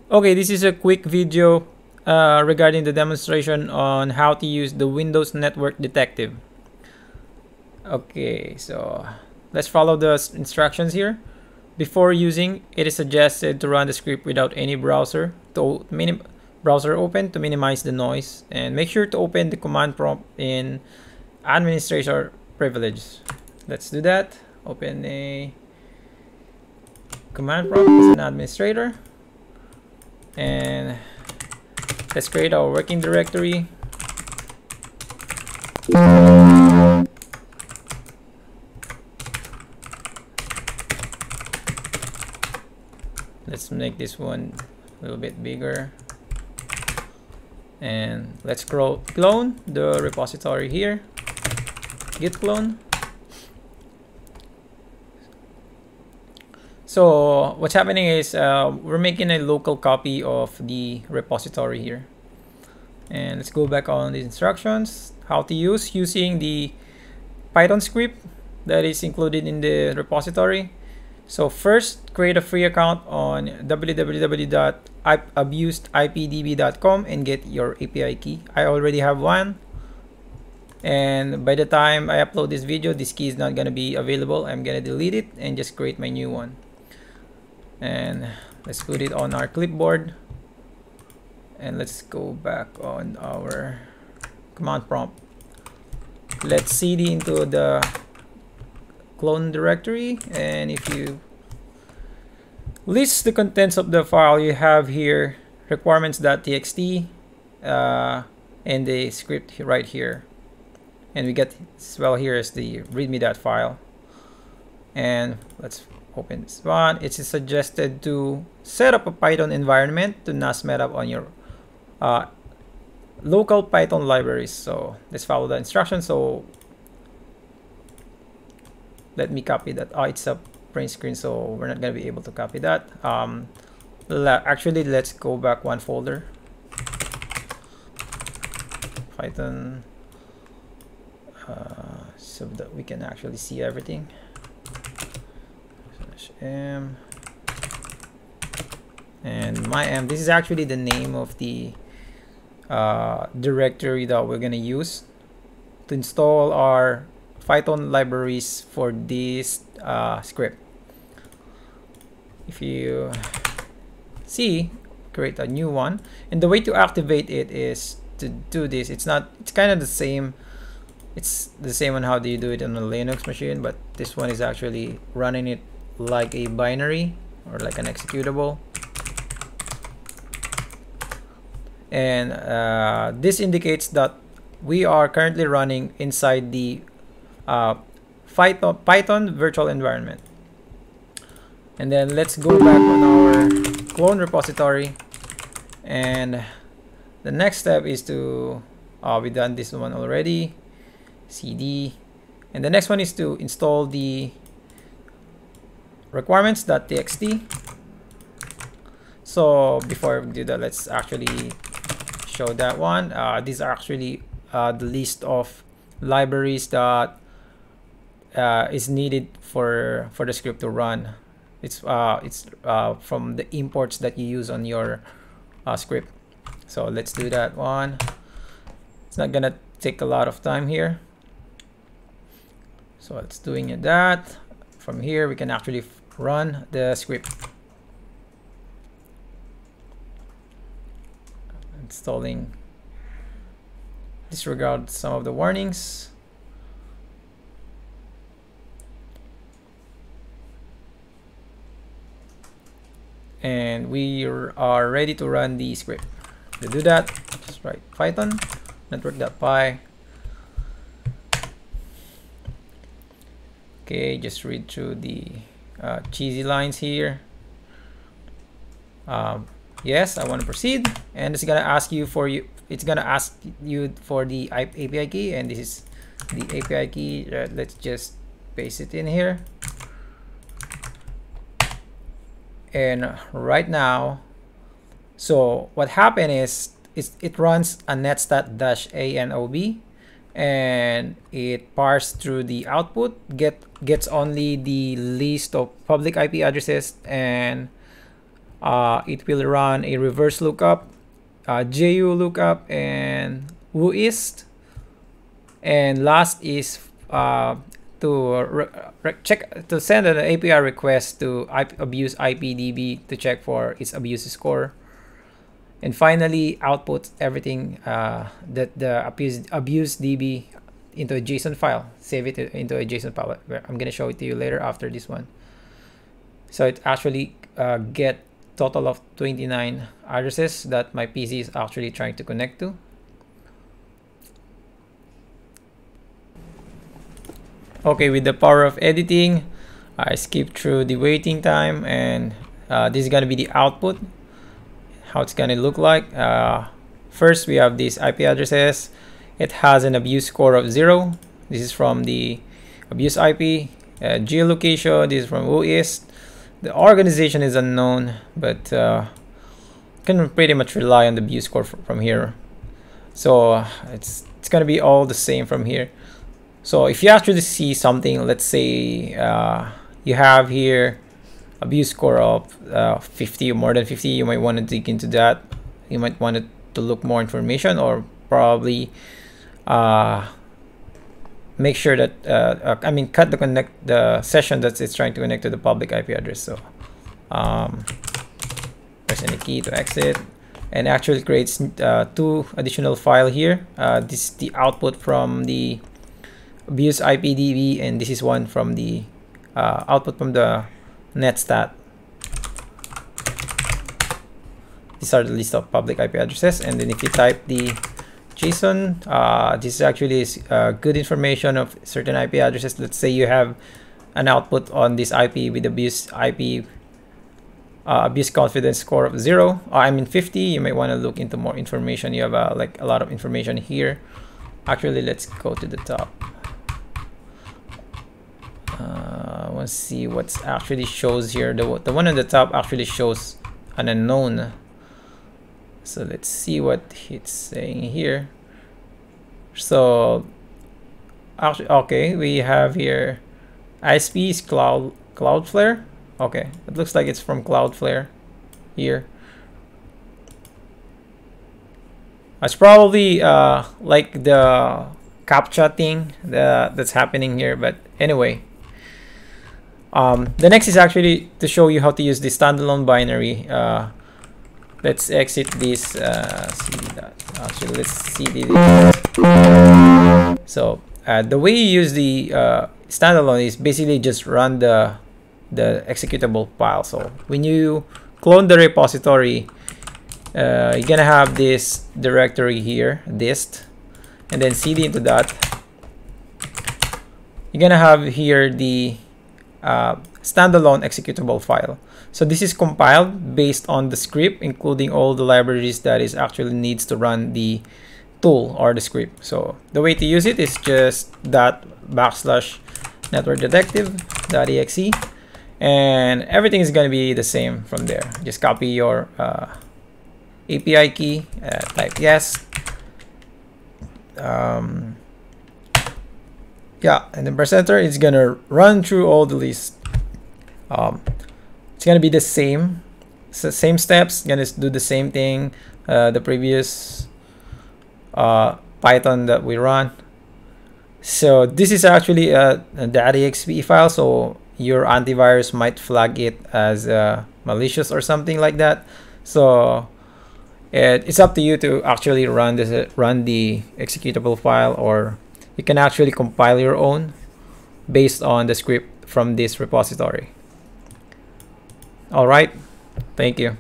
Okay, this is a quick video regarding the demonstration on how to use the Windows Network Detective. Okay, so let's follow the instructions here. Before using, it is suggested to run the script without any browser open to minimize the noise, and make sure to open the command prompt in administrator privileges. Let's do that. Open a command prompt as an administrator, and let's create our working directory. Let's make this one a little bit bigger, and let's clone the repository here. Git clone. So what's happening is we're making a local copy of the repository here. And let's go back on the instructions, how to use using the Python script that is included in the repository. So first, create a free account on www.abusedipdb.com and get your API key. I already have one. And by the time I upload this video, this key is not going to be available. I'm going to delete it and just create my new one. And let's put it on our clipboard. And let's go back on our command prompt. Let's cd into the clone directory, and if you list the contents of the file you have here, requirements.txt, and the script right here, and we get as well here is the readme.file. And let's open this one. It is suggested to set up a Python environment to NASMET up on your local Python libraries. So let's follow the instructions. So let me copy that. It's a print screen, so we're not going to be able to copy that. Actually, let's go back one folder. Python, so that we can actually see everything. M and my M. This is actually the name of the directory that we're going to use to install our Python libraries for this script. If you see, create a new one, and the way to activate it is to do this. It's kind of the same. It's the same on how do you do it on a Linux machine, but this one is actually running it like a binary or like an executable. And this indicates that we are currently running inside the Python virtual environment. And then let's go back on our clone repository, and the next step is to we've done this one already, cd, and the next one is to install the requirements.txt. So before we do that, let's actually show that one. These are actually the list of libraries that is needed for the script to run. It's from the imports that you use on your script. So let's do that one. It's not gonna take a lot of time here. So it's doing that. From here, we can actually run the script. Installing. Disregard some of the warnings. And we are ready to run the script. To do that, just write Python network.py. Okay, just read through the cheesy lines here. Yes, I want to proceed, and it's gonna ask you for It's gonna ask you for the API key, and this is the API key. Let's just paste it in here. And right now, so what happened is it runs a netstat-anob, and it parsed through the output, gets only the list of public IP addresses and it will run a reverse lookup, JU lookup, and whois. And last is to send an API request to abuse IPDB to check for its abuse score. And finally, output everything that the abuse DB into a JSON file. Save it into a JSON file. I'm gonna show it to you later after this one. So it actually get total of 29 addresses that my PC is actually trying to connect to. Okay, with the power of editing, I skip through the waiting time, and this is gonna be the output, how it's gonna look like. First, we have these IP addresses. It has an abuse score of 0. This is from the abuse IP. Geolocation, this is from whois. The organization is unknown, but can pretty much rely on the abuse score from here. So it's gonna be all the same from here. So if you actually see something, let's say you have here abuse score of 50 or more than 50, you might want to dig into that. You might want to look more information, or probably make sure that cut the session that it's trying to connect to the public IP address. So press any key to exit, and actually creates 2 additional file here. This is the output from the abuse IPDB, and this is one from the output from the netstat. These are the list of public IP addresses, and then if you type the JSON, this actually is good information of certain IP addresses. Let's say you have an output on this IP with abuse confidence score of 0. 50. You may want to look into more information. You have like a lot of information here. Actually, let's go to the top. Let's see what's actually shows here. The one on the top actually shows an unknown. So let's see what it's saying here. So actually, okay, we have here ISP is Cloudflare. Okay, it looks like it's from Cloudflare here. It's probably like the CAPTCHA thing that's happening here, but anyway. The next is actually to show you how to use the standalone binary. Let's exit this actually let's cd. So the way you use the standalone is basically just run the executable file. So when you clone the repository, you're gonna have this directory here, dist, and then cd into that. You're gonna have here the standalone executable file. So this is compiled based on the script, including all the libraries that is actually needs to run the tool or the script. So the way to use it is just /networkdetective.exe, and everything is going to be the same from there. Just copy your API key, type yes. Yeah, and then press enter. It's gonna run through all the list. It's gonna be the same steps. Gonna do the same thing the previous Python that we run. So this is actually a .exe file, so your antivirus might flag it as malicious or something like that. So it's up to you to actually run the executable file, or you can actually compile your own based on the script from this repository. All right, thank you.